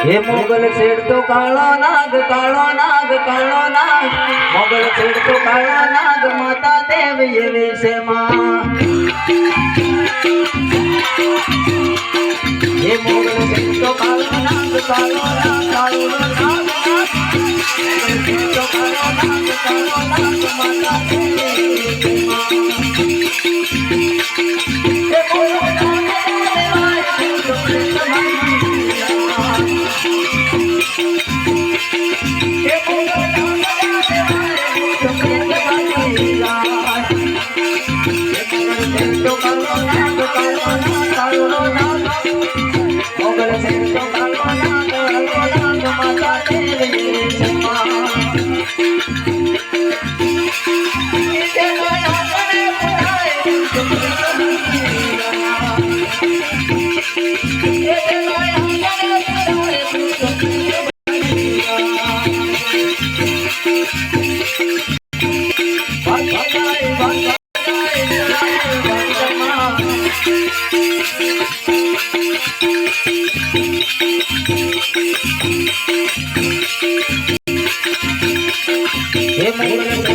हे मोगल सेठ तो काळो नाग काळो नाग काळो नाग मोगल सेठ तो काळो नाग माता देव ये विषे मां हे मोगल सेठ तो काळो नाग काळो नाग काळो नाग मोगल सेठ तो काळो नाग माता देव ये विषे मां हे मोगल